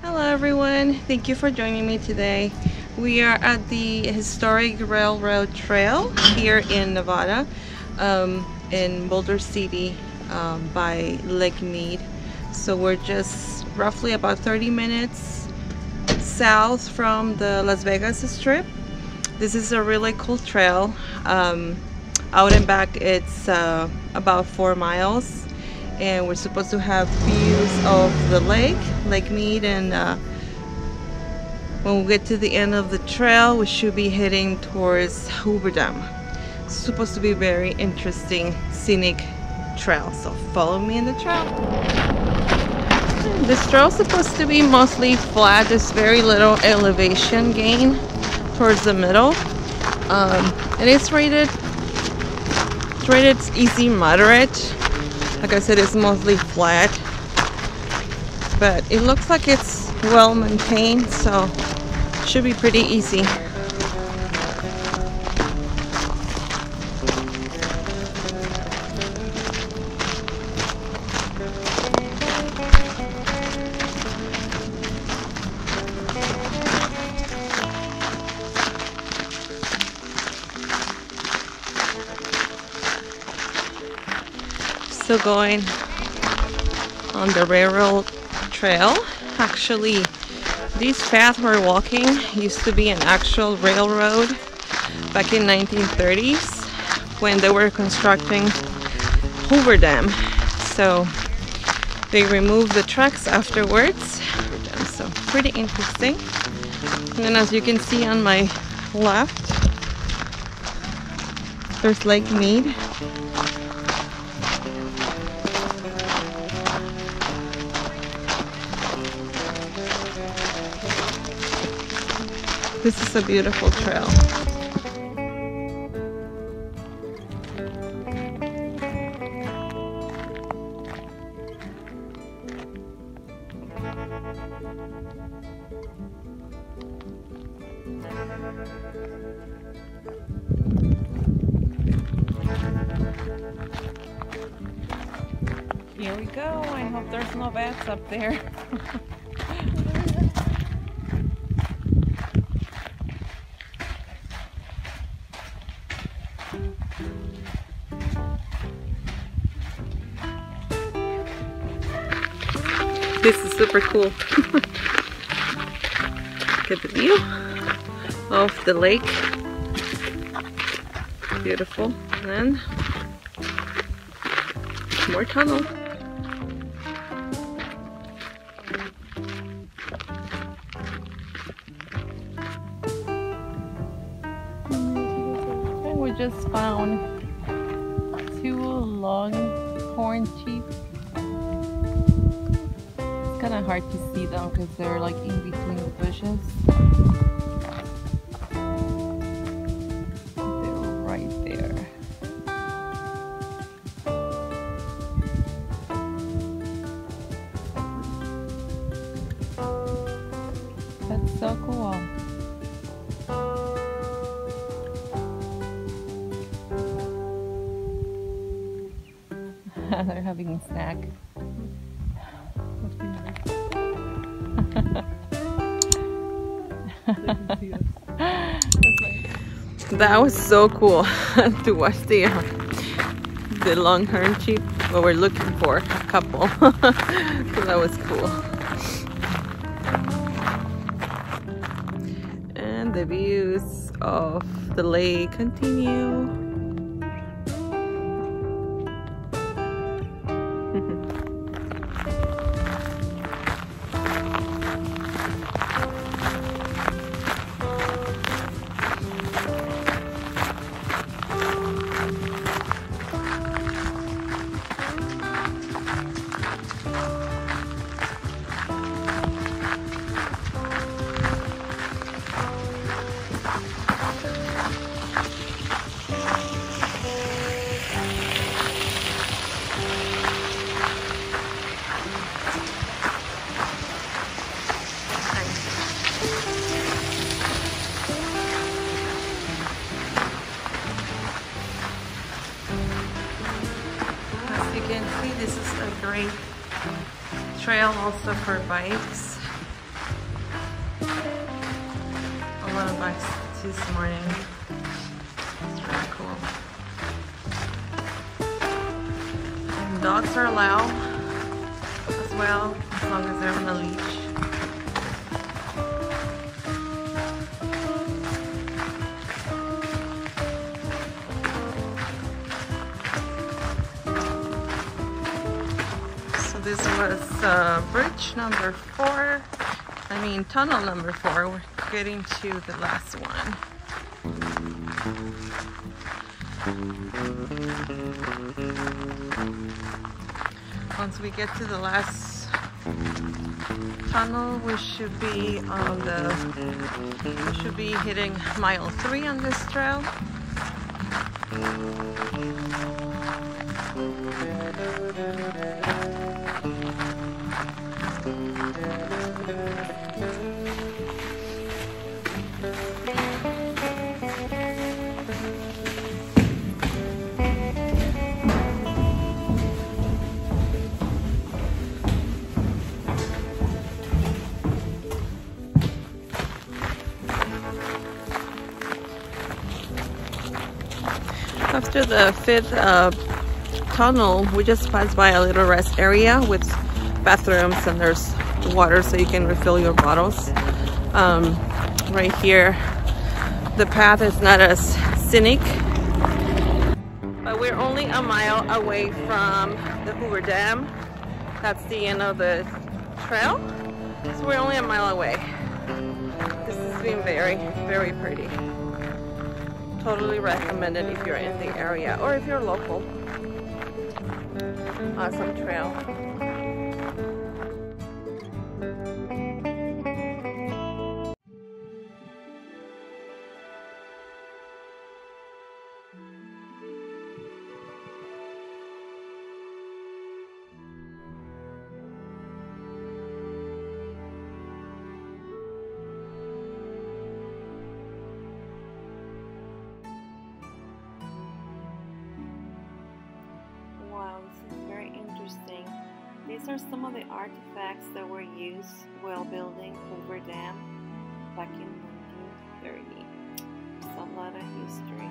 Hello everyone, thank you for joining me today. We are at the historic railroad trail here in Nevada, in Boulder City, by Lake Mead. So we're just roughly about 30 minutes south from the Las Vegas Strip. This is a really cool trail. Out and back it's about 4 miles, and we're supposed to have views of the Lake Mead, and when we get to the end of the trail we should be heading towards Hoover Dam. It's supposed to be a very interesting scenic trail, so follow me in the trail. This trail is supposed to be mostly flat. There's very little elevation gain towards the middle, and it's rated easy moderate. Like I said, it's mostly flat, but it looks like it's well maintained, so it should be pretty easy. Still going on the railroad trail. Actually, this path we're walking used to be an actual railroad back in 1930s when they were constructing Hoover Dam. So they removed the tracks afterwards. So pretty interesting. And as you can see on my left, there's Lake Mead. This is a beautiful trail. Here we go. I hope there's no bats up there. This is super cool. Look at the view of the lake. Beautiful. And more tunnel. And we just found 2 longhorn sheep. Kind of hard to see them because they're like in between the bushes. They're right there. That's so cool. They're having a snack. That was so cool to watch the longhorn sheep. Well, we're looking for a couple. So that was cool. And the views of the lake continue. can see, this is a great trail also for bikes. one of us this morning. It's really cool. And dogs are allowed as well, as long as they're on a leash. So this was bridge number 4. I mean tunnel number 4. We're getting to the last one. Once we get to the last tunnel, we should be hitting mile 3 on this trail. After the 5th tunnel, we just passed by a little rest area with bathrooms, and there's water so you can refill your bottles. Right here, the path is not as scenic, but we're only a mile away from the Hoover Dam. That's the end of the trail, so we're only a mile away. This has been very, very pretty. Totally recommend it if you're in the area or if you're local. Awesome trail. Wow, this is very interesting. These are some of the artifacts that were used while building Hoover Dam back in 1930. There's a lot of history.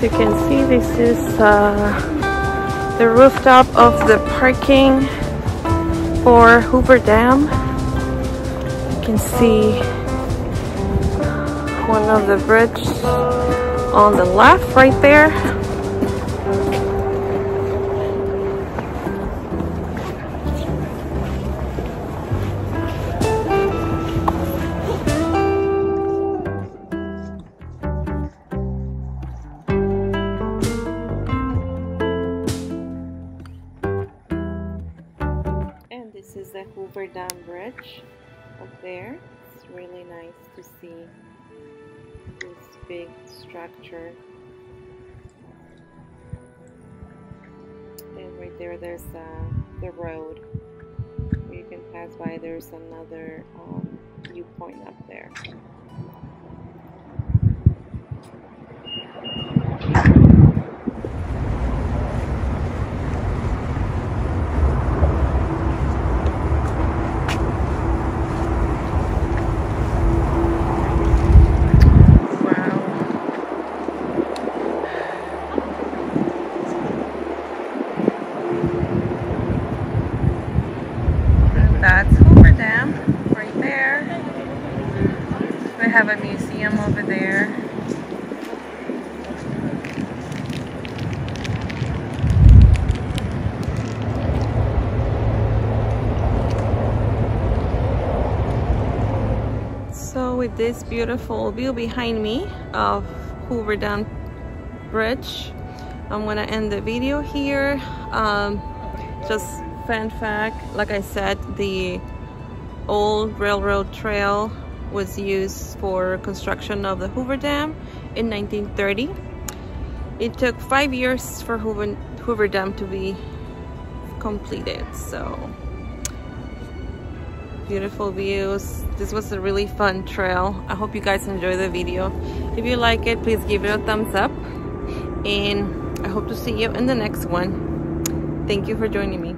You can see this is the rooftop of the parking for Hoover Dam. You can see one of the bridges on the left right there. Dam Bridge up there. It's really nice to see this big structure. And right there, there's the road where you can pass by. There's another viewpoint up there. That's Hoover Dam right there. We have a museum over there. So with this beautiful view behind me of Hoover Dam Bridge, I'm gonna end the video here. Just fun fact, like I said, the old railroad trail was used for construction of the Hoover Dam in 1930. It took 5 years for Hoover Dam to be completed. So beautiful views. This was a really fun trail. I hope you guys enjoy the video. If you like it, please give it a thumbs up, and I hope to see you in the next one. Thank you for joining me.